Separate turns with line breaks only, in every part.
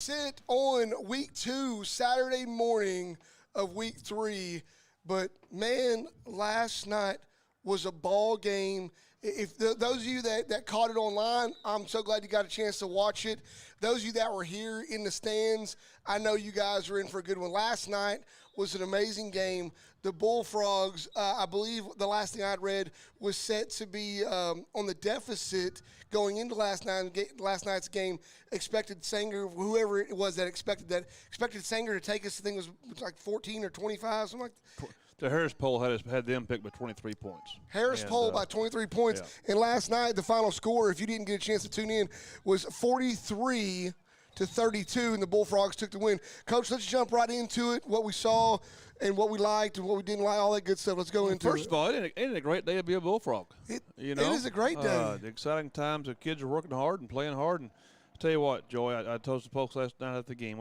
Sit on week 2, Saturday morning of week 3. But, man, last night was a ball game. If those of you that caught it online, I'm so glad you got a chance to watch it. Those of you that were here in the stands, I know you guys were in for a good one. Last night was an amazing game. The Bullfrogs, I believe the last thing I'd read, was set to be on the deficit going into last night's game. Expected Sanger, whoever it was that expected Sanger to take us, I think it was like 14 or 25, something like that.
The Harris poll had them picked by 23 points.
Harris poll by 23 points. Yeah. And last night, the final score, if you didn't get a chance to tune in, was 43-32, and the Bullfrogs took the win. Coach, let's jump right into it, what we saw and what we liked and what we didn't like, all that good stuff. Let's go into it.
First of all, ain't it a great day to be a Bullfrog?
It is a great day.
The exciting times, the kids are working hard and playing hard. And I'll tell you what, Joey, I told the folks last night at the game,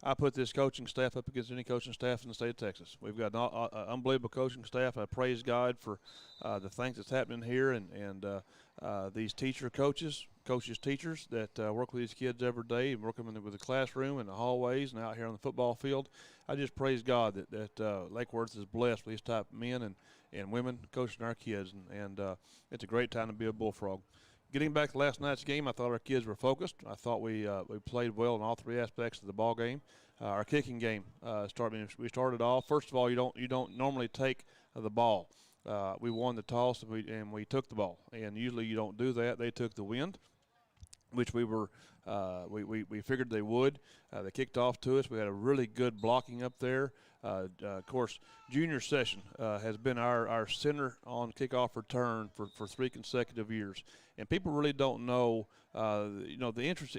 I put this coaching staff up against any coaching staff in the state of Texas. We've got an unbelievable coaching staff. I praise God for the things that's happening here and these teachers that work with these kids every day and work them with the classroom and the hallways and out here on the football field. I just praise God that Lake Worth is blessed with these type of men and women coaching our kids, and it's a great time to be a Bullfrog. Getting back to last night's game, I thought our kids were focused. I thought we played well in all three aspects of the ball game. Our kicking game we started off. First of all, you don't normally take the ball. We won the toss and we took the ball, and usually you don't do that. They took the wind, which we figured they would. They kicked off to us. We had a really good blocking up there. Of course, junior session has been our center on kickoff return for 3 consecutive years, and people really don't know the interest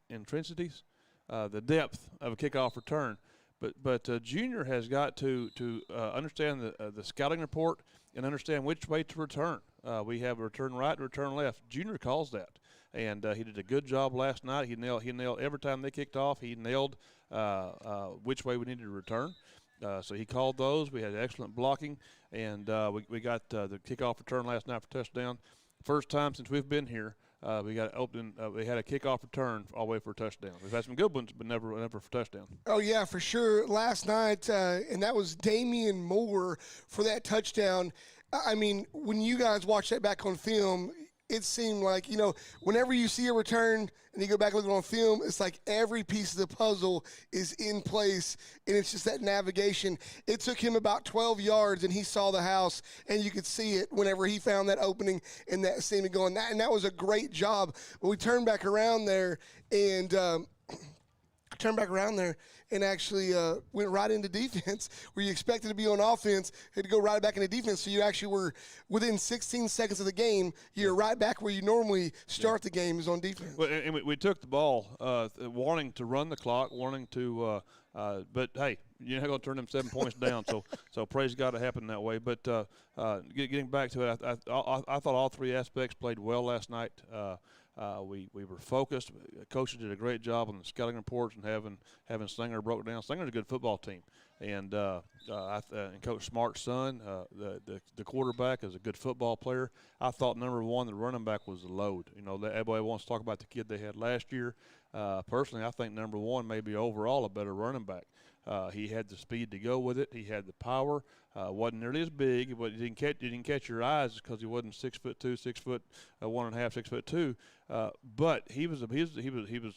intrinsities, the depth of a kickoff return. But junior has got to understand the scouting report and understand which way to return. We have a return right and return left. Junior calls that, and he did a good job last night. He nailed every time they kicked off. He nailed which way we needed to return. So he called those. We had excellent blocking, and we got the kickoff return last night for touchdown. First time since we've been here, we got we had a kickoff return all the way for a touchdown. We've had some good ones, but never for touchdown.
Oh yeah, for sure. Last night, and that was Damien Moore for that touchdown. I mean, when you guys watch that back on film, it seemed like, whenever you see a return and you go back and look at it on film, it's like every piece of the puzzle is in place, and it's just that navigation. It took him about 12 yards, and he saw the house, and you could see it whenever he found that opening and that seemed to go in. And that was a great job. But we turned back around there and actually went right into defense where you expected to be on offense, had to go right back into defense. So you actually were within 16 seconds of the game. You're right back where you normally start the game is on defense.
Well, and we took the ball, wanting to run the clock, wanting to but, hey, you're not going to turn them 7 points down. So praise God it happened that way. But getting back to it, I thought all three aspects played well last night. We were focused. Coaches did a great job on the scouting reports and having Singer broke down. Singer's a good football team, and Coach Smart's son, the quarterback, is a good football player. I thought number one, the running back, was the load. Everybody wants to talk about the kid they had last year. Personally, I think number one may be overall a better running back. He had the speed to go with it. He had the power. Wasn't nearly as big, but he didn't catch your eyes because he wasn't 6'2", 6'1.5", 6'2". But he was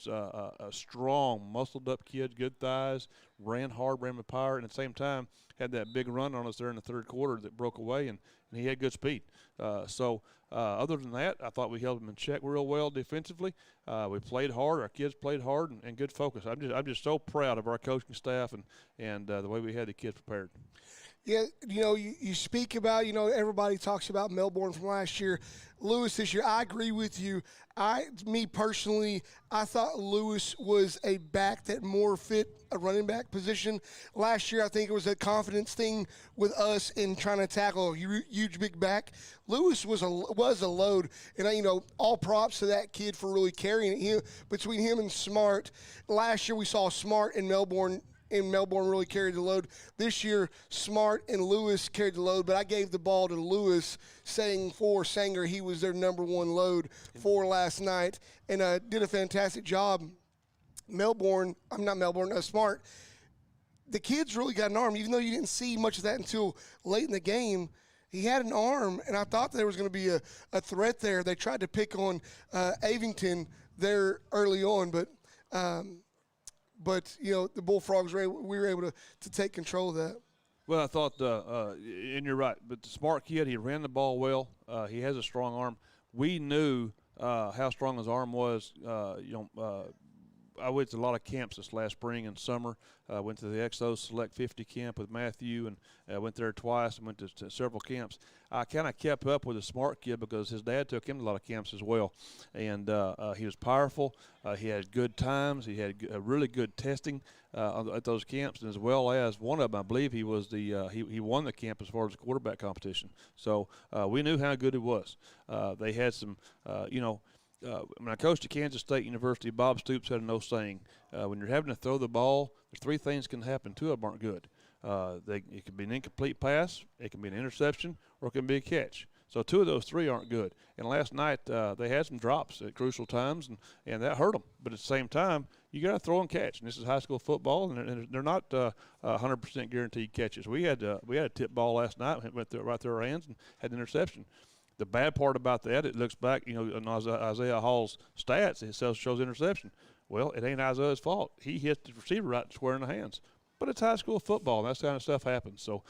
a strong, muscled up kid, good thighs, ran hard, ran with power, and at the same time had that big run on us there in the third quarter that broke away, and he had good speed. Other than that, I thought we held him in check real well defensively. We played hard. Our kids played hard and good focus. I'm just so proud of our coaching staff and the way we had the kids prepared.
Yeah, you speak about, everybody talks about Melbourne from last year. Lewis this year, I agree with you. Me personally, I thought Lewis was a back that more fit a running back position. Last year, I think it was a confidence thing with us in trying to tackle a huge big back. Lewis was a load, and all props to that kid for really carrying it. Between him and Smart, last year we saw Smart and Melbourne really carried the load. This year, Smart and Lewis carried the load, but I gave the ball to Lewis, saying for Sanger he was their number one load for last night, and did a fantastic job. Smart, the kid's really got an arm, even though you didn't see much of that until late in the game. He had an arm, and I thought there was going to be a threat there. They tried to pick on Avington there early on, but the Bullfrogs we were able to take control of that.
Well, I thought, and you're right, but the Smart kid, he ran the ball well. He has a strong arm. We knew how strong his arm was. I went to a lot of camps this last spring and summer. Went to the Exos Select 50 camp with Matthew, and went there twice and went to several camps. I kind of kept up with the Smart kid because his dad took him to a lot of camps as well. And he was powerful. He had good times. He had really good testing at those camps, and as well as one of them, I believe he was he won the camp as far as the quarterback competition. So we knew how good he was. They had some, when I coached at Kansas State University, Bob Stoops had no saying. When you're having to throw the ball, there's three things can happen. Two of them aren't good. It can be an incomplete pass, it can be an interception, or it can be a catch. So two of those three aren't good. And last night they had some drops at crucial times, and that hurt them. But at the same time, you got to throw and catch. And this is high school football, and they're not 100% guaranteed catches. We had a tip ball last night, went right through our hands, and had an interception. The bad part about that, it looks back, on Isaiah Hall's stats, it shows interception. Well, it ain't Isaiah's fault. He hit the receiver right square in the hands. But it's high school football, and that kind of stuff happens. So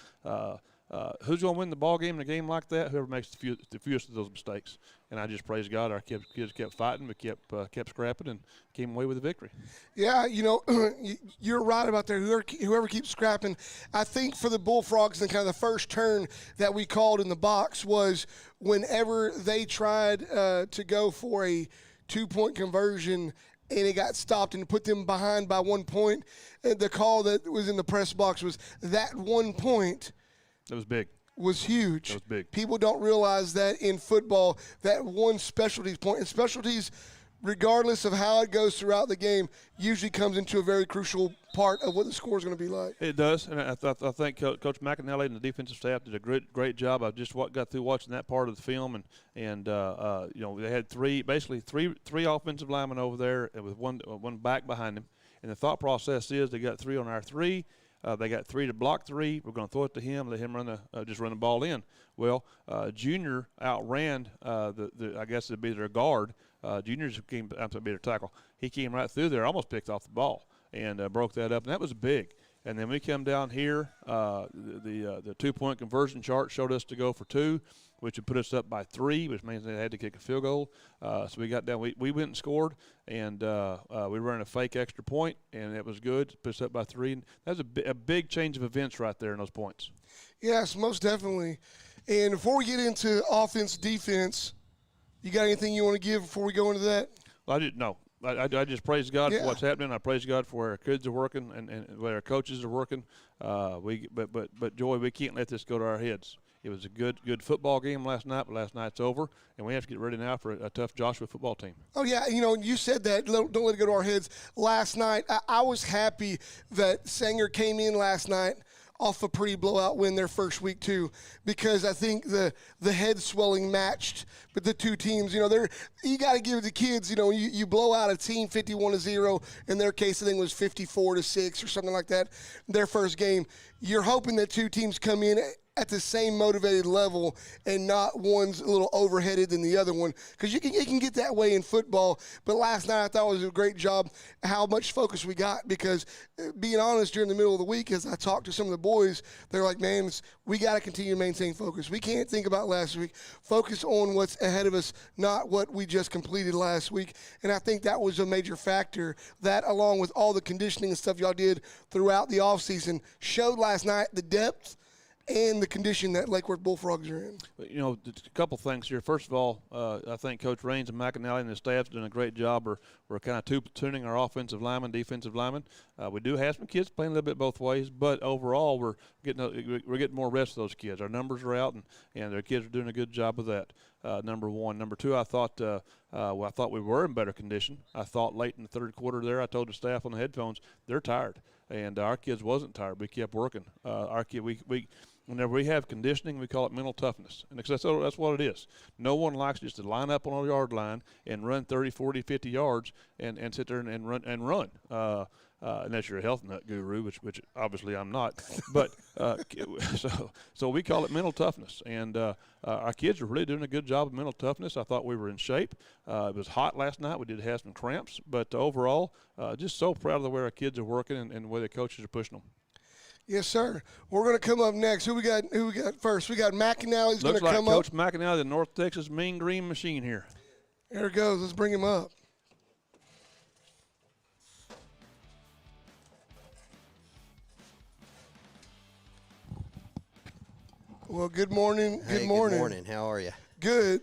who's going to win the ball game in a game like that? Whoever makes the fewest of those mistakes. And I just praise God our kids kept fighting, but kept scrapping and came away with a victory.
Yeah, you're right about that. Whoever keeps scrapping. I think for the Bullfrogs, and kind of the first turn that we called in the box was whenever they tried to go for a 2-point conversion and it got stopped and put them behind by 1 point. The call that was in the press box was that 1 point.
That was big.
Was huge.
That was big.
People don't realize that in football, that one specialties point, and specialties, regardless of how it goes throughout the game, usually comes into a very crucial part of what the score is going to be like.
It does, and I think Coach McAnally and the defensive staff did a great job. I just got through watching that part of the film, and they had three offensive linemen over there with one back behind them, and the thought process is they got three on our three. They got three to block three. We're going to throw it to him, let him run the ball in. Well, Junior outran I guess it'd be their guard. Junior's came to be their tackle. He came right through there, almost picked off the ball, and broke that up, and that was big. And then we come down here. The 2-point conversion chart showed us to go for 2, which would put us up by 3, which means they had to kick a field goal. So we got down. We went and scored, and we ran a fake extra point, and it was good. Put us up by 3. And that was a big change of events right there in those points.
Yes, most definitely. And before we get into offense, defense, you got anything you want to give before we go into that?
Well, I just praise God for what's happening. I praise God for where our kids are working and where our coaches are working. But Joy, we can't let this go to our heads. It was a good football game last night, but last night's over, and we have to get ready now for a tough Joshua football team.
Oh, yeah, you said that. Don't let it go to our heads. Last night, I was happy that Sanger came in last night off a pretty blowout win their first week too, because I think the head swelling matched with the two teams. You got to give the kids. You blow out a team 51-0. In their case, I think it was 54-6 or something like that. Their first game. You're hoping that two teams come in at the same motivated level and not one's a little overheaded than the other one, because it can get that way in football. But last night I thought it was a great job how much focus we got, because being honest, during the middle of the week as I talked to some of the boys, they're like, man, we got to continue to maintain focus. We can't think about last week. Focus on what's ahead of us, not what we just completed last week. And I think that was a major factor. That, along with all the conditioning and stuff y'all did throughout the offseason, showed last night the depth and the condition that Lake Worth Bullfrogs are in.
A couple things here. First of all, I think Coach Raines and McAnally and the staff's doing a great job. We're kind of two-platooning our offensive linemen, defensive linemen. We do have some kids playing a little bit both ways, but overall we're getting more rest of those kids. Our numbers are out, and their kids are doing a good job of that. Number one. Number two, I thought Well, I thought we were in better condition. I thought late in the third quarter there, I told the staff on the headphones, they're tired. And our kids wasn't tired. We kept working. Whenever we have conditioning, we call it mental toughness. And that's what it is. No one likes just to line up on a yard line and run 30, 40, 50 yards and sit there and run. Unless you're a health nut guru, which obviously I'm not. But so we call it mental toughness. And our kids are really doing a good job of mental toughness. I thought we were in shape. It was hot last night. We did have some cramps. But overall, just so proud of the way our kids are working and the way the coaches are pushing them.
Yes, sir. We're going to come up next. Who we got first? We got McAnally's going to come up.
Looks like Coach McAnally, the North Texas Mean Green Machine here.
There it goes. Let's bring him up. Well, good morning.
Hey,
good morning.
Good morning. How are you?
Good.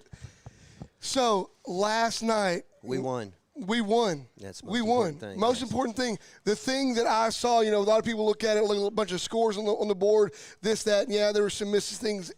So last night
we won.
We won.
That's the
we won.
thing,
Most
yes.
important thing. The thing that I saw, a lot of people look at it, look at a bunch of scores on the board, this, that, and yeah, there were some misses things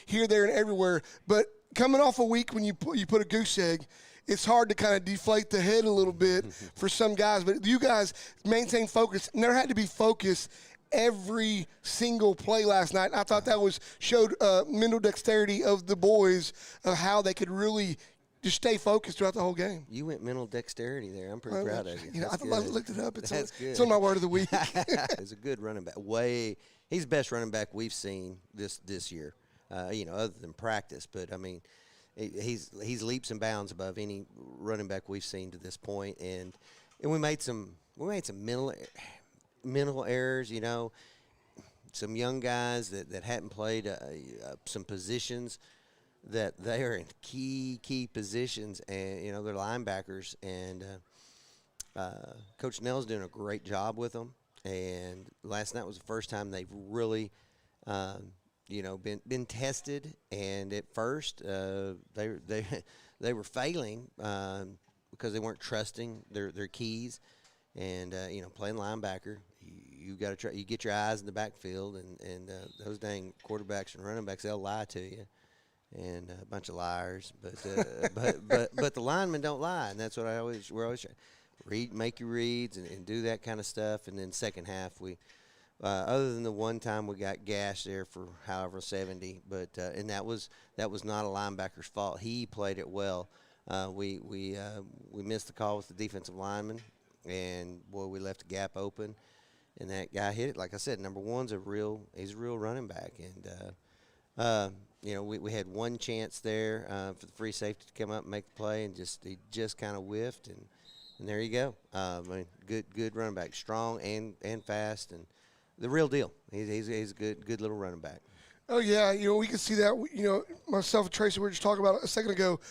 here, there, and everywhere. But coming off a week when you put a goose egg, it's hard to kind of deflate the head a little bit for some guys. But you guys maintain focus, and there had to be focus every single play last night. And I thought that showed mental dexterity of the boys of how they could really just stay focused throughout the whole game.
You went mental dexterity there. I'm pretty proud of you.
I looked it up.
That's good.
It's on my word of the week.
He's a good running back. He's the best running back we've seen this year. Other than practice, but I mean, he's leaps and bounds above any running back we've seen to this point. And we made some mental errors. Some young guys that hadn't played some positions. That they are in key positions, and they're linebackers, and Coach Nell's doing a great job with them. And last night was the first time they've really, been tested. And at first, they were failing because they weren't trusting their keys. And playing linebacker, you got to try. You get your eyes in the backfield, and those dang quarterbacks and running backs, they'll lie to you. And a bunch of liars, but the linemen don't lie, and that's what we're always trying. Make your reads, and do that kind of stuff. And then second half, we, other than the one time we got gashed there for however 70, but and that was not a linebacker's fault. He played it well. We missed the call with the defensive lineman, and boy, we left a gap open, and that guy hit it. Like I said, number one's he's a real running back, and. We had one chance there for the free safety to come up and make the play, and he just kind of whiffed, and there you go. Good running back, strong and fast, and the real deal. He's a good little running back.
Oh yeah, we can see that. Myself and Tracy were just talking about it a second ago.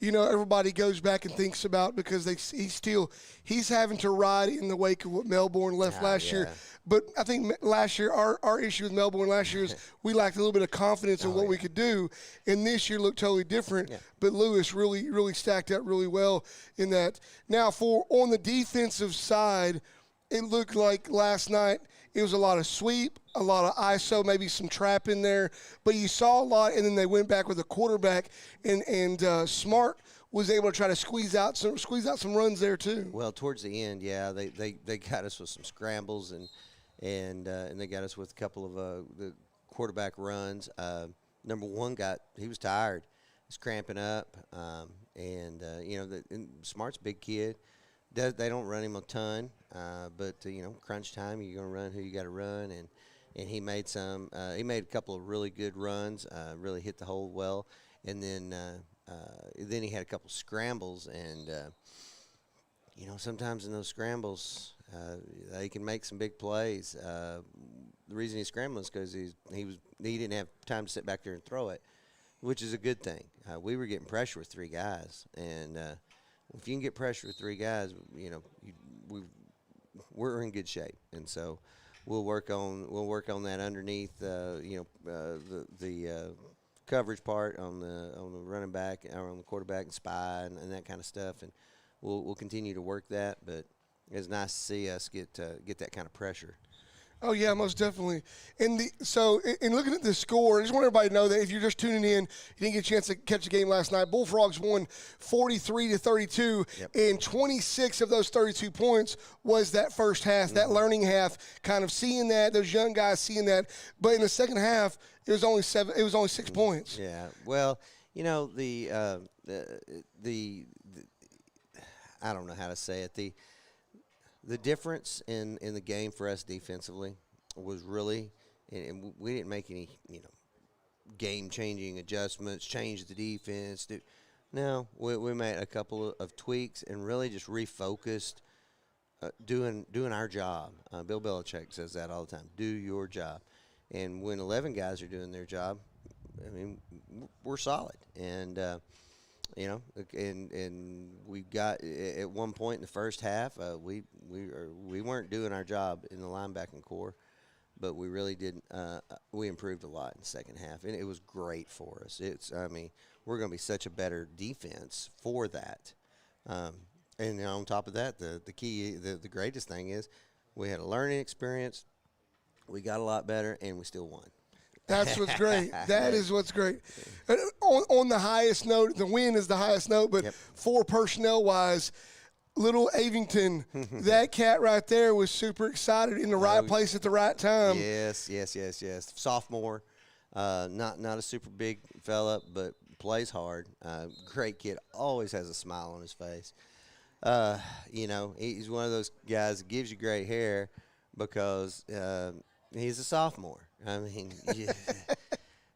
Everybody goes back and thinks about because he's having to ride in the wake of what Melbourne left last year. But I think last year our issue with Melbourne last year is we lacked a little bit of confidence in what we could do, and this year looked totally different. Yeah. But Lewis really stacked up really well in that. Now on the defensive side, it looked like last night it was a lot of sweep, a lot of ISO, maybe some trap in there. But you saw a lot, and then they went back with a quarterback, and Smart was able to try to squeeze out some runs there too.
Well, towards the end, yeah, they got us with some scrambles, and they got us with a couple of the quarterback runs. Number one he was tired, he's cramping up, and Smart's a big kid. They don't run him a ton, but crunch time, you're going to run who you got to run, and he made a couple of really good runs, really hit the hole well, and then he had a couple scrambles, and sometimes in those scrambles they can make some big plays. The reason he's scrambling is because he didn't have time to sit back there and throw it, which is a good thing. We were getting pressure with three guys, and if you can get pressure with three guys, we're in good shape, and so we'll work on that underneath the coverage part on the running back or on the quarterback and spy and that kind of stuff, and we'll continue to work that. But it's nice to see us get that kind of pressure.
Oh yeah, most definitely. And in looking at the score, I just want everybody to know that if you're just tuning in, you didn't get a chance to catch the game last night. Bullfrogs won 43-32, and 26 of those 32 points was that first half, that learning half, kind of seeing that, those young guys seeing that. But in the second half, it was only 6 points.
Yeah. Well, you know the I don't know how to say it. The difference in the game for us defensively was really, and we didn't make any, game-changing adjustments, change the defense. No, we made a couple of tweaks and really just refocused, doing our job. Bill Belichick says that all the time. Do your job. And when 11 guys are doing their job, I mean, we're solid. And and we got at one point in the first half, we weren't doing our job in the linebacking core, but we really did. We improved a lot in the second half, and it was great for us. We're going to be such a better defense for that. And on top of that, the key, the greatest thing is we had a learning experience. We got a lot better, and we still won.
That's what's great. That is what's great. On the highest note, the win is the highest note, but for personnel-wise, little Avington, that cat right there was super excited in the right place at the right time.
Yes. Sophomore, not a super big fella, but plays hard. Great kid, always has a smile on his face. He's one of those guys that gives you great hair because he's a sophomore. I mean,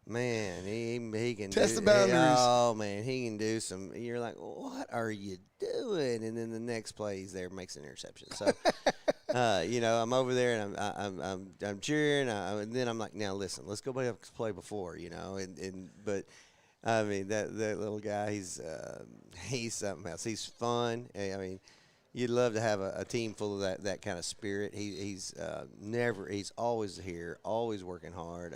man, he can
test the boundaries.
Oh man, he can do some. You're like, what are you doing? And then the next play, he's there, makes an interception. So, I'm over there and I'm cheering, and then I'm like, now listen, let's go back to play before, but I mean that little guy, he's something else. He's fun. I mean. You'd love to have a team full of that kind of spirit. He's always here, always working hard.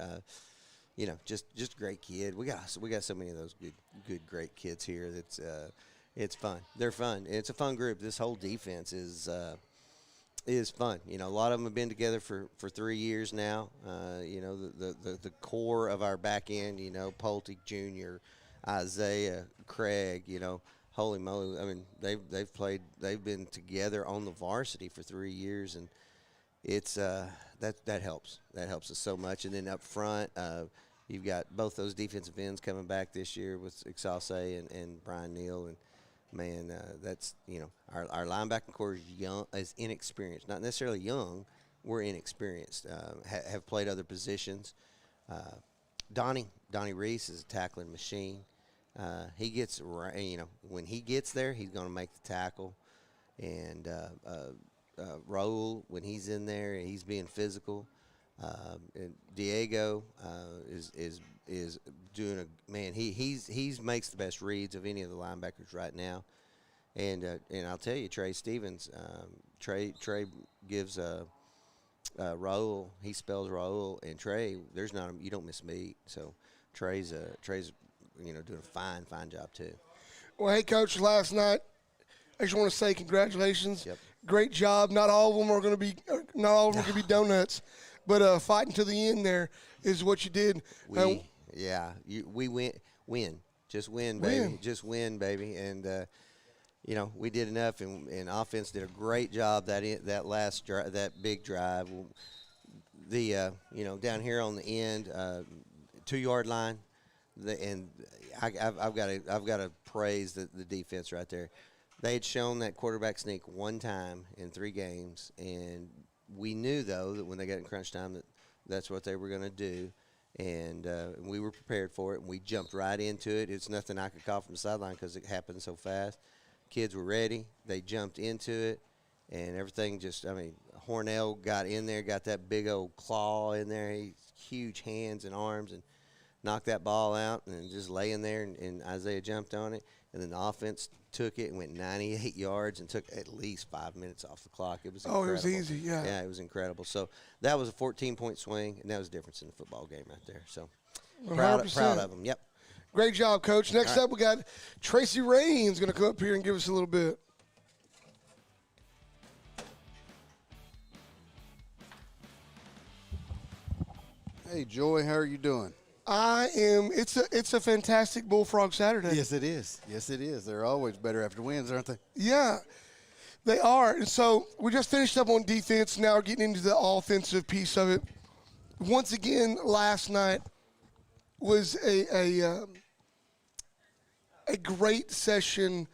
Just a great kid. We got so many of those good great kids here. It's fun. They're fun. It's a fun group. This whole defense is fun. A lot of them have been together for 3 years now. The core of our back end. Pulte Jr., Isaiah, Craig. Holy moly! I mean, they've been together on the varsity for 3 years, and it's that helps. That helps us so much. And then up front, you've got both those defensive ends coming back this year with Exalce and Brian Neal, and man, that's our linebacking core is inexperienced, not necessarily young. We're inexperienced. Have played other positions. Donnie Reese is a tackling machine. He gets, when he gets there, he's going to make the tackle. And Raul, when he's in there, he's being physical. And Diego is doing he makes the best reads of any of the linebackers right now. And I'll tell you, Trey Stevens, Trey gives Raul, he spells Raul, and Trey, you don't miss a beat. So Trey's doing a fine job too.
Well, hey, Coach, last night, I just want to say congratulations.
Yep.
Great job. Not all of them are going to be donuts, but fighting to the end there is what you did.
We win. Just win, baby. Just win, baby. And we did enough, and offense did a great job that last that big drive. Down here on the end, 2-yard line. I've got to praise the defense right there. They had shown that quarterback sneak one time in 3 games, and we knew though that when they got in crunch time that's what they were going to do, and we were prepared for it, and we jumped right into it. It's nothing I could call from the sideline because it happened so fast. Kids were ready. They jumped into it, and everything Hornell got in there, got that big old claw in there, huge hands and arms, and knocked that ball out and just laying there, and Isaiah jumped on it, and then the offense took it and went 98 yards and took at least 5 minutes off the clock. It was incredible.
Oh, it was easy, yeah.
Yeah, it was incredible. So that was a 14-point swing, and that was the difference in the football game right there. So proud of them. Yep.
Great job, Coach. Next up, we got Tracy Raines going to come up here and give us a little bit.
Hey, Joy, how are you doing?
I am. It's a fantastic Bullfrog Saturday.
Yes, it is. Yes, it is. They're always better after wins, aren't they?
Yeah, they are. And so we just finished up on defense. Now we're getting into the offensive piece of it. Once again, last night was a great session,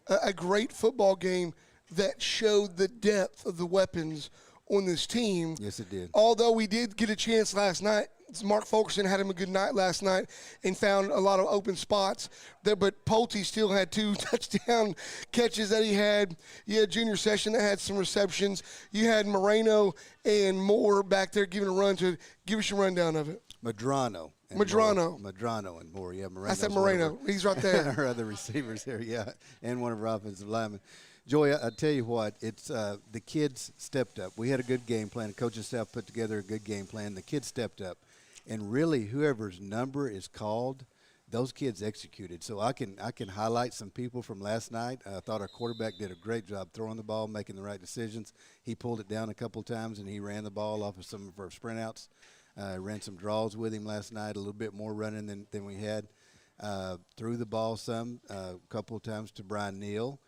a great football game that showed the depth of the weapons on this team.
Yes, it did.
Although we did get a chance last night. Mark Fulkerson had him a good night last night and found a lot of open spots there, but Pulte still had 2 touchdown catches that he had. You had Junior Session that had some receptions. You had Moreno and Moore back there giving a run to give us a rundown of it.
Madrano.
Madrano
and Moore. Yeah, Moreno.
I said Moreno. He's right there.
Our other receivers there, yeah, and one of our offensive linemen. Joy, I tell you what, it's the kids stepped up. We had a good game plan. The coaching staff put together a good game plan. The kids stepped up. And really, whoever's number is called, those kids executed. So I can highlight some people from last night. I thought our quarterback did a great job throwing the ball, making the right decisions. He pulled it down a couple of times, and he ran the ball off of some of our sprint outs. Ran some draws with him last night, a little bit more running than we had. Threw the ball some, a couple of times to Brian Neal,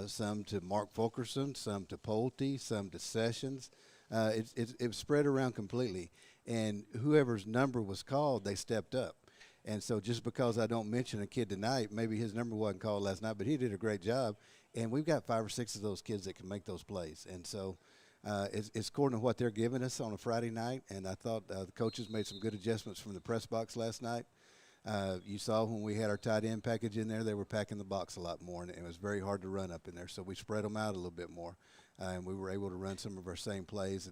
some to Mark Fulkerson, some to Pulte, some to Sessions. It spread around completely. And whoever's number was called, they stepped up. And so just because I don't mention a kid tonight, maybe his number wasn't called last night, but he did a great job. And we've got 5 or 6 of those kids that can make those plays. And so it's according to what they're giving us on a Friday night. And I thought the coaches made some good adjustments from the press box last night. You saw when we had our tight end package in there, they were packing the box a lot more, and it was very hard to run up in there. So we spread them out a little bit more, and we were able to run some of our same plays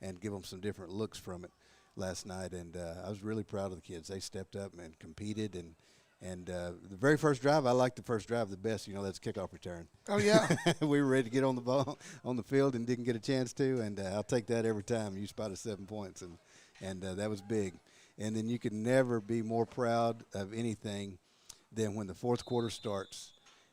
and give them some different looks from it last night. And I was really proud of the kids. They stepped up and competed. And the very first drive, I liked the first drive the best. You know, that's kickoff return.
Oh, yeah.
We were ready to get on the ball on the field and didn't get a chance to, and I'll take that every time. You spotted 7 points, and that was big. And then you can never be more proud of anything than when the fourth quarter starts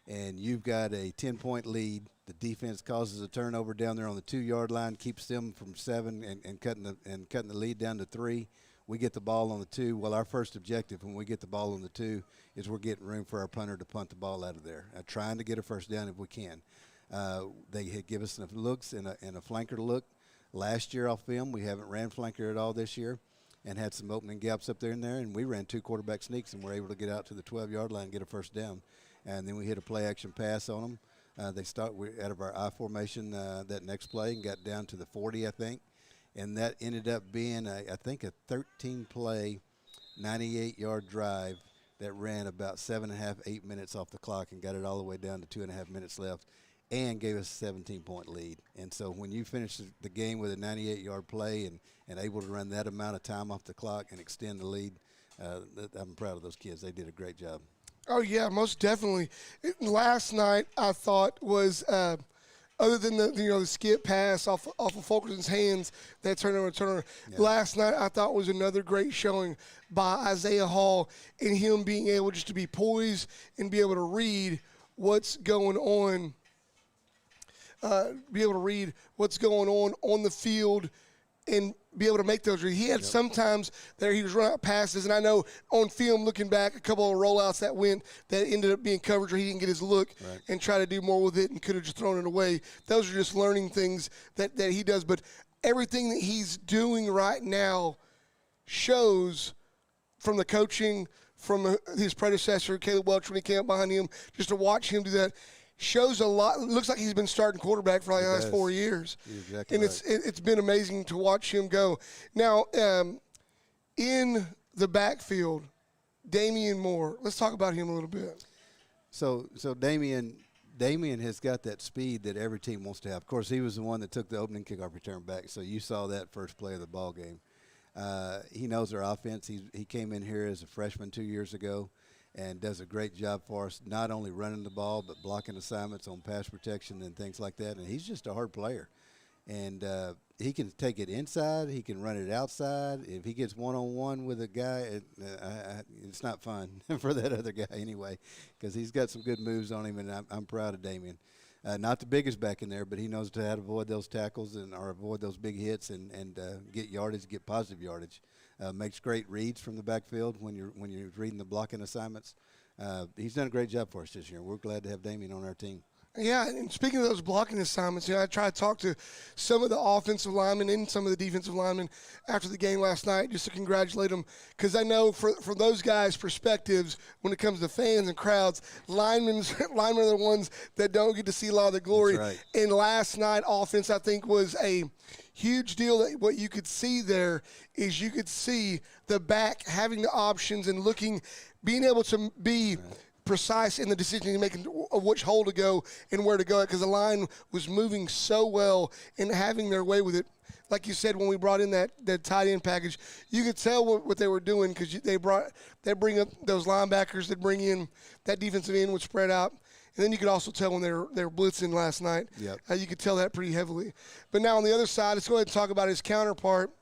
and you've got a 10-point lead. The defense causes a turnover down there on the 2-yard line, keeps them from 7 and cutting the lead down to 3. We get the ball on the 2. Well, our first objective when we get the ball on the 2 is we're getting room for our punter to punt the ball out of there, trying to get a first down if we can. They give us enough looks and a flanker look. Last year off film, we haven't ran flanker at all this year and had some opening gaps up there and there, and we ran 2 quarterback sneaks and were able to get out to the 12-yard line and get a first down. And then we hit a play-action pass on them. They start out of our I formation that next play and got down to the 40, I think. And that ended up being, I think, a 13-play, 98-yard drive that ran about 7.5, 8 minutes off the clock and got it all the way down to 2.5 minutes left and gave us a 17-point lead. And so when you finish the game with a 98-yard play and able to run that amount of time off the clock and extend the lead, I'm proud of those kids. They did a great job.
Oh, yeah, most definitely. Last night I thought was other than the skip pass off of Fulkerson's hands, that turnover. Yeah. Last night I thought was another great showing by Isaiah Hall and him being able just to be poised and be able to read what's going on. Be able to read what's going on the field and be able to make those reads. He had sometimes there he was running out passes, and I know on film looking back a couple of rollouts that ended up being coverage where he didn't get his look and try to do more with it and could have just thrown it away. Those are just learning things that he does. But everything that he's doing right now shows from the coaching, from his predecessor, Caleb Welch, when he came up behind him, just to watch him do that. Shows a lot. It looks like he's been starting quarterback for like the last 4 years.
Exactly
and
right.
it's been amazing to watch him go. Now, in the backfield, Damien Moore. Let's talk about him a little bit.
So Damien has got that speed that every team wants to have. Of course, he was the one that took the opening kickoff return back, so you saw that first play of the ball game. He knows our offense. He came in here as a freshman 2 years ago and does a great job for us, not only running the ball but blocking assignments on pass protection and things like that. And he's just a hard player. And he can take it inside. He can run it outside. If he gets one-on-one with a guy, it's not fun for that other guy anyway, because he's got some good moves on him, and I'm proud of Damien. Not the biggest back in there, but he knows how to avoid those tackles or avoid those big hits and get yardage, get positive yardage. Makes great reads from the backfield when you're reading the blocking assignments. He's done a great job for us this year. We're glad to have Damien on our team.
Yeah, and speaking of those blocking assignments, I tried to talk to some of the offensive linemen and some of the defensive linemen after the game last night just to congratulate them, because I know from those guys' perspectives, when it comes to fans and crowds, linemen are the ones that don't get to see a lot of the glory.
That's right.
And last night, offense, I think, was a huge deal. What you could see there is you could see the back having the options and being able to be precise in the decision making of which hole to go and where to go, because the line was moving so well and having their way with it. Like you said, when we brought in that tight end package, you could tell what they were doing, because they bring up those linebackers, that bring in that defensive end would spread out. And then you could also tell when they were blitzing last night.
Yep.
You could tell that pretty heavily. But now on the other side, let's go ahead and talk about his counterpart,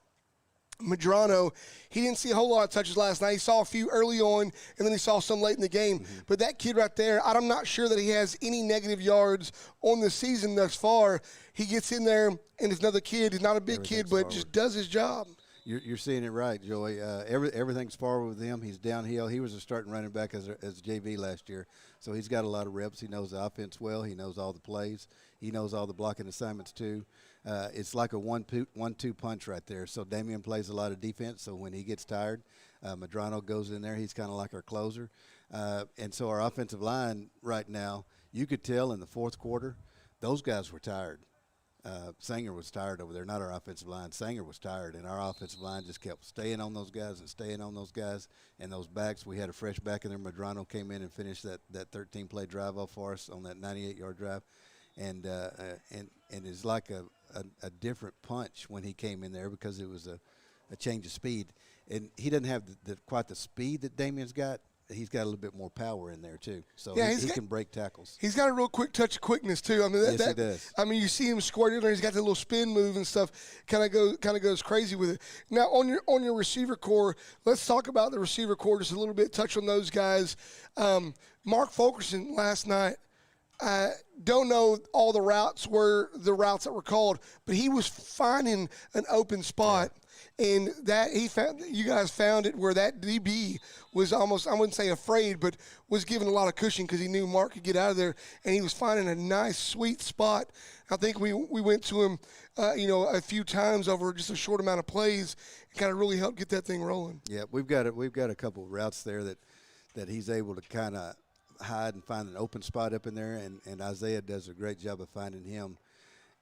Medrano. He didn't see a whole lot of touches last night. He saw a few early on, and then he saw some late in the game. Mm-hmm. But that kid right there, I'm not sure that he has any negative yards on the season thus far. He gets in there, and it's another kid. He's not a big kid, but just does his job.
You're seeing it right, Joey. Everything's forward with him. He's downhill. He was a starting running back as JV last year, so he's got a lot of reps. He knows the offense well. He knows all the plays. He knows all the blocking assignments too. It's like a 1-2 punch right there. So Damien plays a lot of defense, so when he gets tired, Medrano goes in there. He's kind of like our closer. And so our offensive line right now, you could tell in the fourth quarter, those guys were tired. Sanger was tired over there, not our offensive line. Sanger was tired, and our offensive line just kept staying on those guys and staying on those guys. And those backs, we had a fresh back in there. Medrano came in and finished that 13-play drive off for us on that 98-yard drive. And it's like a different punch when he came in there, because it was a change of speed. And he doesn't have quite the speed that Damien's got. He's got a little bit more power in there too, so he can break tackles.
He's got a real quick touch of quickness too. I mean,
yes, he does.
I mean, you see him squirt in there. He's got the little spin move and stuff. Kind of goes crazy with it. Now on your receiver core, let's talk about the receiver core just a little bit. Touch on those guys. Mark Fulkerson last night. I don't know all the routes that were called, but he was finding an open spot. Yeah. And you guys found it where that DB was almost, I wouldn't say afraid, but was given a lot of cushion, because he knew Mark could get out of there, and he was finding a nice, sweet spot. I think we went to him, a few times over just a short amount of plays, and kind of really helped get that thing rolling.
Yeah, we've got a couple of routes there that he's able to kind of hide and find an open spot up in there, and Isaiah does a great job of finding him.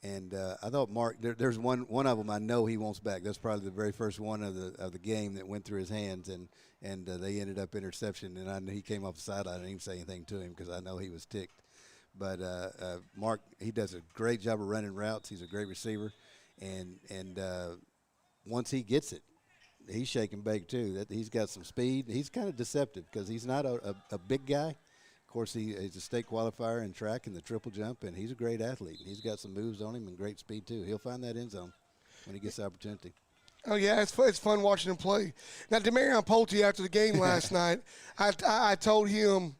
And I thought Mark, there's one of them I know he wants back. That's probably the very first one of the game that went through his hands, and they ended up interception. And I knew he came off the sideline. I didn't even say anything to him, because I know he was ticked. But Mark, he does a great job of running routes. He's a great receiver, and once he gets it, he's shake and bake too. That he's got some speed. He's kind of deceptive, because he's not a big guy. Of course, he's a state qualifier in track and the triple jump, and he's a great athlete. He's got some moves on him and great speed too. He'll find that end zone when he gets the opportunity.
Oh, yeah, it's fun watching him play. Now, Damien Pulte, after the game last night, I told him.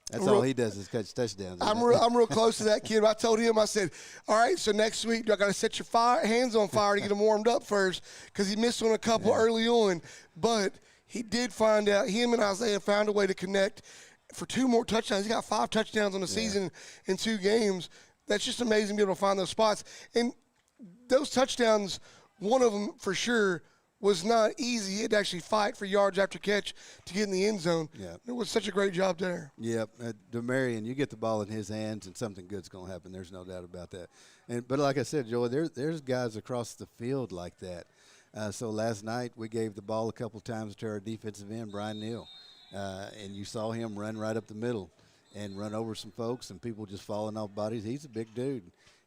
That's all he does is catch touchdowns.
I'm real close to that kid. I told him, I said, all right, so next week I got to set your hands on fire to get them warmed up first, because he missed on a couple early on. But he did find out, him and Isaiah found a way to connect for 2 more touchdowns. He got 5 touchdowns on the season in 2 games. That's just amazing to be able to find those spots. And those touchdowns, one of them for sure was not easy. He had to actually fight for yards after catch to get in the end zone. Yeah. It was such a great job there.
Yep. Damarian, you get the ball in his hands and something good's going to happen. There's no doubt about that. But like I said, Joey, there's guys across the field like that. So last night we gave the ball a couple times to our defensive end, Brian Neal. And you saw him run right up the middle and run over some folks, and people just falling off bodies. He's a big dude.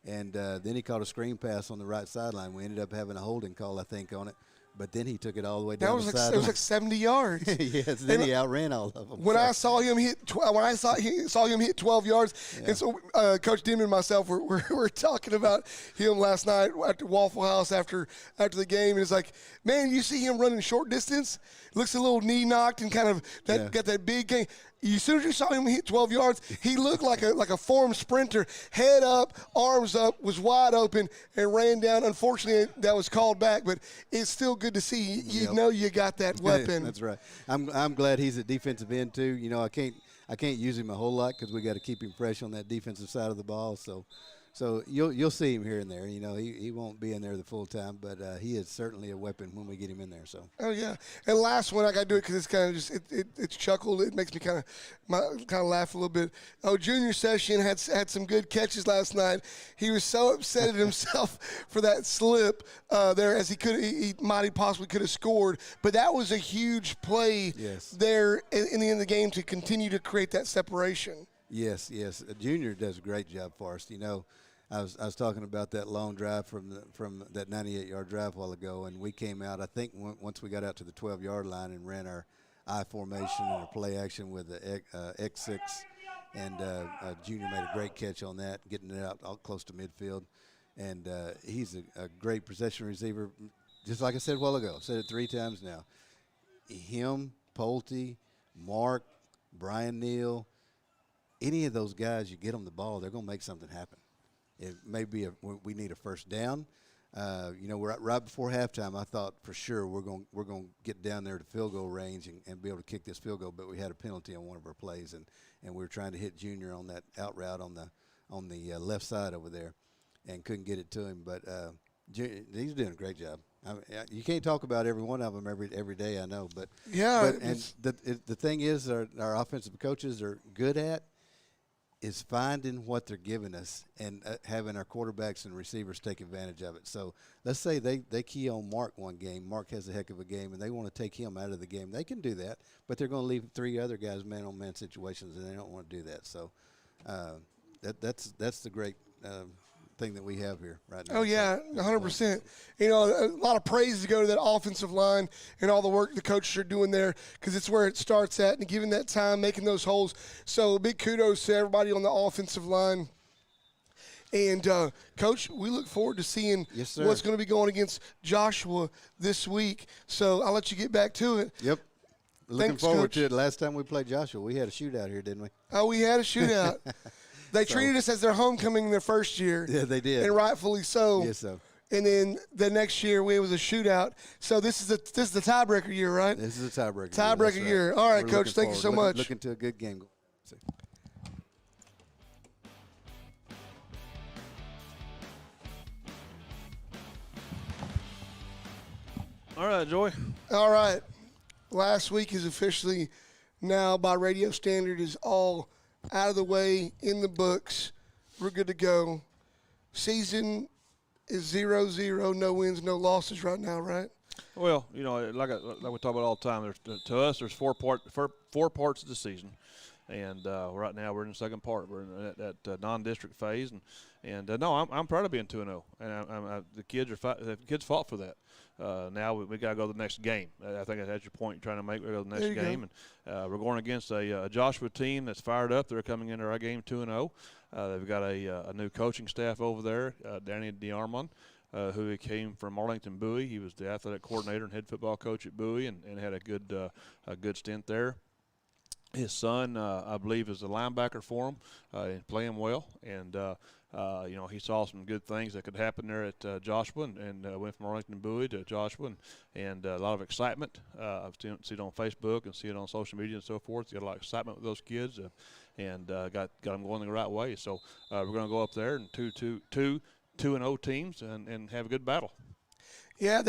And then he caught a screen pass on the right sideline. We ended up having a holding call, I think, on it. But then he took it all the way down the sideline.
It was like 70 yards.
Yes, then he outran all of them.
When I saw him hit 12 yards, and so Coach Dimon and myself were talking about him last night at the Waffle House after the game, and it's like, man, you see him running short distance, looks a little knee knocked and kind of got that big game. As soon as you saw him hit 12 yards, he looked like a formed sprinter, head up, arms up, was wide open, and ran down. Unfortunately, that was called back, but it's still good to see. You know you got that weapon.
That's right. I'm glad he's a defensive end too. You know, I can't use him a whole lot because we got to keep him fresh on that defensive side of the ball. So you'll see him here and there. You know, he won't be in there the full time, but he is certainly a weapon when we get him in there. So.
Oh yeah, and last one I got to do it because it's kind of just it's chuckled. It makes me kind of laugh a little bit. Oh, junior session had some good catches last night. He was so upset at himself for that slip there, as he might possibly could have scored. But that was a huge play there in the end of the game to continue to create that separation.
Yes. Junior does a great job for us. You know. I was talking about that long drive from that 98-yard drive a while ago, and we came out. I think once we got out to the 12-yard line and ran our I formation and our play action with the X6, and Junior made a great catch on that, getting it out close to midfield. And he's a great possession receiver, just like I said a while ago. I've said it 3 times now. Him, Pulte, Mark, Brian Neal, any of those guys, you get them the ball, they're going to make something happen. It may be we need a first down. You know, we're right before halftime. I thought for sure we're going to get down there to field goal range and be able to kick this field goal, but we had a penalty on one of our plays, and we were trying to hit Junior on that out route on the left side over there, and couldn't get it to him. But he's doing a great job. I mean, you can't talk about every one of them every day, I know, but
yeah.
And the thing is, our offensive coaches are good at is finding what they're giving us and having our quarterbacks and receivers take advantage of it. So let's say they key on Mark one game. Mark has a heck of a game, and they want to take him out of the game. They can do that, but they're going to leave 3 other guys man-on-man situations, and they don't want to do that. So that's the great thing that we have here right now.
Oh, yeah, 100%. You know, a lot of praise to go to that offensive line and all the work the coaches are doing there, because it's where it starts at, and giving that time, making those holes. So big kudos to everybody on the offensive line. And, Coach, we look forward to seeing what's going to be going against Joshua this week. So I'll let you get back to it.
Yep. Looking
Thanks,
forward
Coach.
to it. Last time we played Joshua, we had a shootout here, didn't we?
Oh, we had a shootout. They treated us as their homecoming their first year.
Yeah, they did.
And rightfully so.
Yes, so.
And then the next year, it was a shootout. So this is the tiebreaker year, right?
This is a tiebreaker.
Tiebreaker year. All right, Coach. Thank you so much.
Looking to a good game.
All right, Joy.
All right. Last week is officially now, by radio standard, is all out of the way, in the books. We're good to go. Season is 0-0, no wins, no losses right now, right?
Well, you know, like we talk about all the time, to us there's four parts of the season. And right now we're in the second part. We're in that non-district phase, and no, I'm proud of being 2-0. And the kids fought for that. Now we got to go to the next game. I think that's your point you're trying to make. We go to the next game, and we're going against a Joshua team that's fired up. They're coming into our game 2-0. They've got a new coaching staff over there, Danny DeArmond, who came from Arlington Bowie. He was the athletic coordinator and head football coach at Bowie, and had a good stint there. His son, I believe, is a linebacker for him, and playing well. And you know, he saw some good things that could happen there at Joshua, and went from Arlington Bowie to Joshua, and a lot of excitement. I've seen it on Facebook and see it on social media and so forth. Got a lot of excitement with those kids, and got them going the right way. So we're going to go up there and 2-0 teams and have a good battle.
Yeah,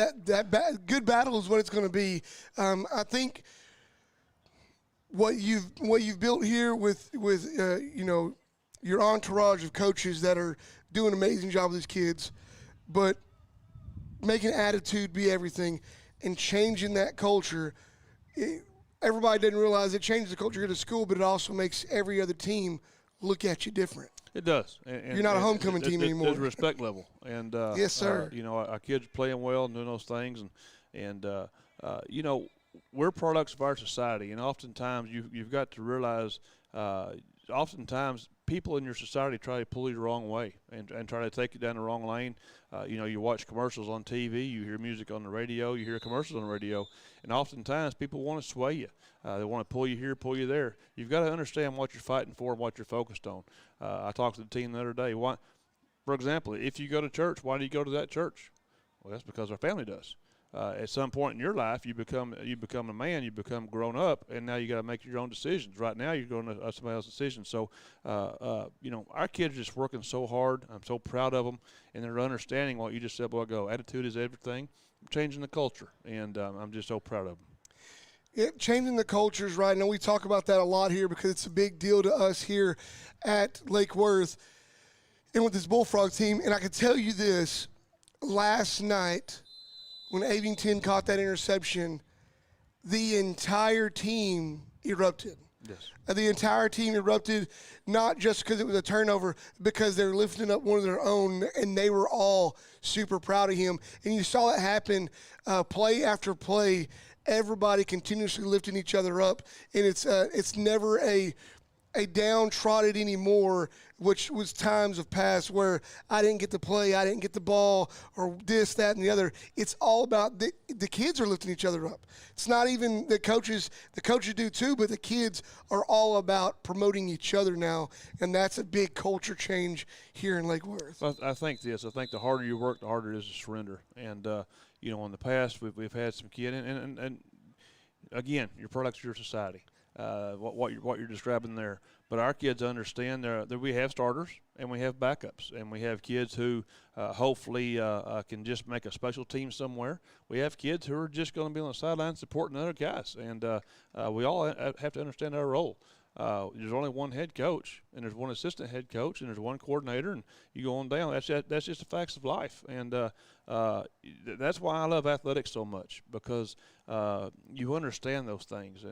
good battle is what it's going to be. I think what you've built here with you know, your entourage of coaches that are doing an amazing job with these kids, but making attitude be everything and changing that culture. Everybody didn't realize it changes the culture here at school, but it also makes every other team look at you different.
It does. And
you're not a homecoming team anymore.
There's a respect level. And
yes, sir.
You know, our kids are playing well and doing those things, and you know, we're products of our society, and oftentimes you've got to realize, oftentimes people in your society try to pull you the wrong way and try to take you down the wrong lane. You watch commercials on TV, you hear music on the radio, you hear commercials on the radio, and oftentimes people want to sway you. They want to pull you here, pull you there. You've got to understand what you're fighting for and what you're focused on. I talked to the team the other day. For example, if you go to church, why do you go to that church? Well, that's because our family does. At some point in your life, you become a man, you become grown up, and now you got to make your own decisions. Right now, you're going to somebody else's decisions. So, our kids are just working so hard. I'm so proud of them, and they're understanding what you just said a while ago. Attitude is everything. I'm changing the culture, and I'm just so proud of them.
Yeah, changing the cultures, right? I know we talk about that a lot here because it's a big deal to us here at Lake Worth and with this Bullfrog team. And I can tell you this, last night when Avington caught that interception, the entire team erupted.
Yes.
The entire team erupted, not just because it was a turnover, because they're lifting up one of their own, and they were all super proud of him. And you saw that happen play after play, everybody continuously lifting each other up, and it's never a downtrodden anymore, which was times of past where I didn't get to play, I didn't get the ball, or this, that, and the other. It's all about the kids are lifting each other up. It's not even the coaches do too, but the kids are all about promoting each other now, and that's a big culture change here in Lake Worth.
I think the harder you work, the harder it is to surrender. And, in the past, we've had some kids, and again, your products of your society. What you're describing there, but our kids understand that we have starters and we have backups, and we have kids who hopefully can just make a special team somewhere. We have kids who are just going to be on the sideline supporting other guys, and we all have to understand our role. There's only one head coach, and there's one assistant head coach, and there's one coordinator, and you go on down. That's just the facts of life, and that's why I love athletics so much, because you understand those things,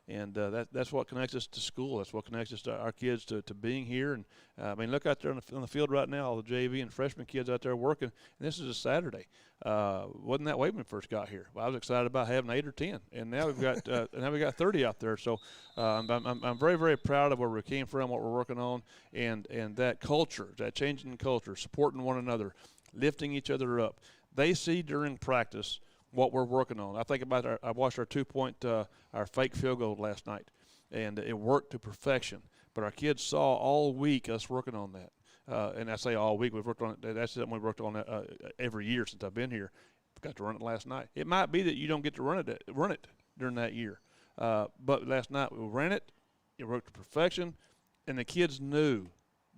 and that's what connects us to school. That's what connects us to our kids to being here. And look out there on the field right now, all the JV and freshman kids out there working. And this is a Saturday. Wasn't that way when we first got here? Well, I was excited about having 8 or 10, and now we've got 30 out there. So I'm very, very proud of where we came from, what we're working on, and that culture, that changing culture, supporting one another, lifting each other up. They see during practice what we're working on. I think about I watched our 2-point, our fake field goal last night, and it worked to perfection. But our kids saw all week us working on that. And I say all week, we've worked on it. That's something we've worked on every year since I've been here. Got to run it last night. It might be that you don't get to run it during that year. But last night we ran it. It worked to perfection. And the kids knew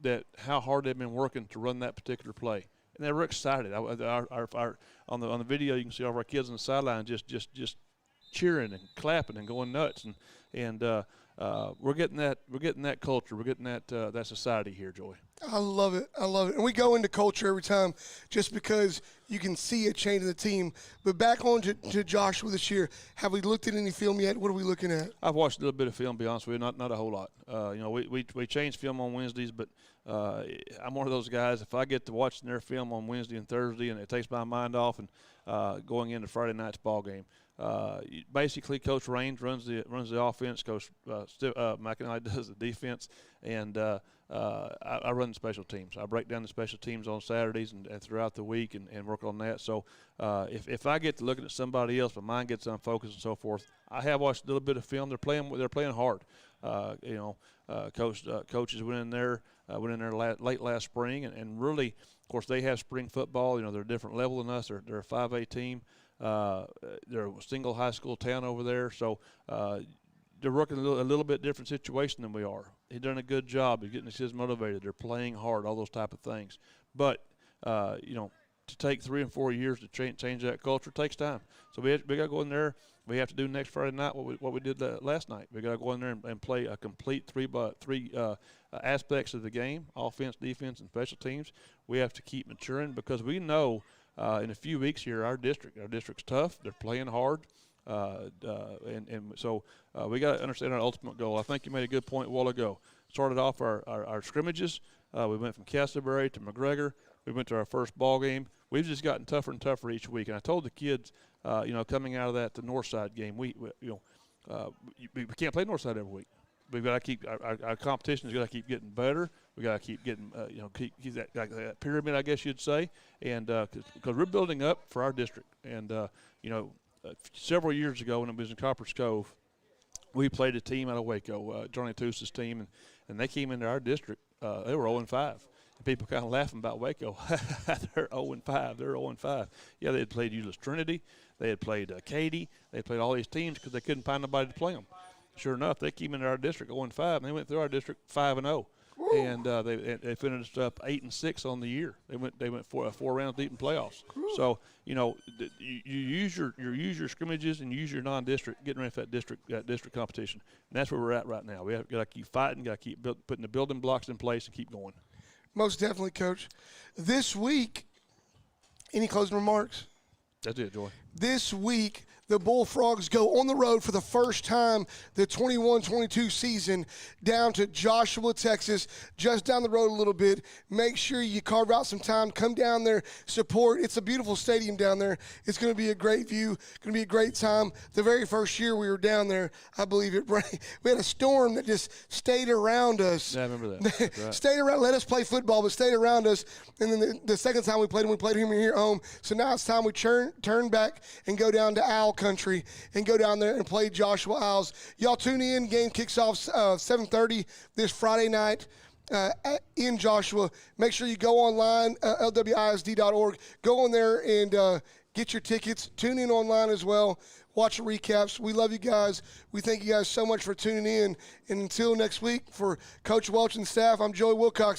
that how hard they've been working to run that particular play. And they were excited. On the video, you can see all of our kids on the sideline just cheering and clapping and going nuts. And we're getting that culture. We're getting that society here, Joy.
I love it. And we go into culture every time just because you can see a change in the team. But back on to Joshua this year, have we looked at any film yet? What are we looking at?
I've watched a little bit of film, to be honest with you, not a whole lot. We change film on Wednesdays, but I'm one of those guys, if I get to watching their film on Wednesday and Thursday and it takes my mind off and going into Friday night's ball game. Basically, Coach Raines runs the offense. Coach McIntyre does the defense, and I run the special teams. I break down the special teams on Saturdays and throughout the week and work on that. So if I get to looking at somebody else, my mind gets unfocused and so forth. I have watched a little bit of film. They're playing hard. Coaches went in there late last spring, and really, of course, they have spring football. They're a different level than us. They're a 5A team. They're a single high school town over there, so they're working a little bit different situation than we are. He's done a good job of getting his kids motivated. They're playing hard, all those type of things. But to take 3 and 4 years to change that culture takes time. So we got to go in there. We have to do next Friday night what we did last night. We got to go in there and play a complete three aspects of the game: offense, defense, and special teams. We have to keep maturing because we know in a few weeks here our district's tough. They're playing hard, and so we got to understand our ultimate goal. I think you made a good point a while ago. Started off our scrimmages. We went from Castleberry to McGregor. We went to our first ball game. We've just gotten tougher and tougher each week. And I told the kids, coming out of the Northside game, we can't play Northside every week. we've got to keep our competition has got to keep getting better. We got to keep getting keep that pyramid, I guess you'd say, and because we're building up for our district. And several years ago when it was in Copper's Cove, we played a team out of Waco, Johnny Toose's team, and they came into our district. They were 0-5. And people kind of laughing about Waco. They're 0-5. They're 0-5. Yeah, they had played Euless Trinity. They had played Katy. They had played all these teams because they couldn't find nobody to play them. Sure enough, they came into our district 0-5, and they went through our district 5-0. And they finished up 8-6 on the year. They went four rounds deep in playoffs. So you use your scrimmages and use your non-district, getting ready for that district competition. And that's where we're at right now. We got to keep fighting, got to keep putting the building blocks in place, and keep going.
Most definitely, Coach. This week, any closing remarks?
That's it, Joy.
This week, the Bullfrogs go on the road for the first time the 21-22 season down to Joshua, Texas, just down the road a little bit. Make sure you carve out some time. Come down there, support. It's a beautiful stadium down there. It's going to be a great view. Going to be a great time. The very first year we were down there, I believe we had a storm that just stayed around us.
Yeah, I remember that. Right.
Stayed around, let us play football, but stayed around us. And then the second time we played him here at home. So now it's time we turn back and go down to Owl Country and go down there and play Joshua Owls. Y'all tune in. Game kicks off 7:30 this Friday night in Joshua. Make sure you go online, lwisd.org. Go on there and get your tickets. Tune in online as well. Watch the recaps. We love you guys. We thank you guys so much for tuning in. And until next week, for Coach Welch and staff, I'm Joey Wilcox.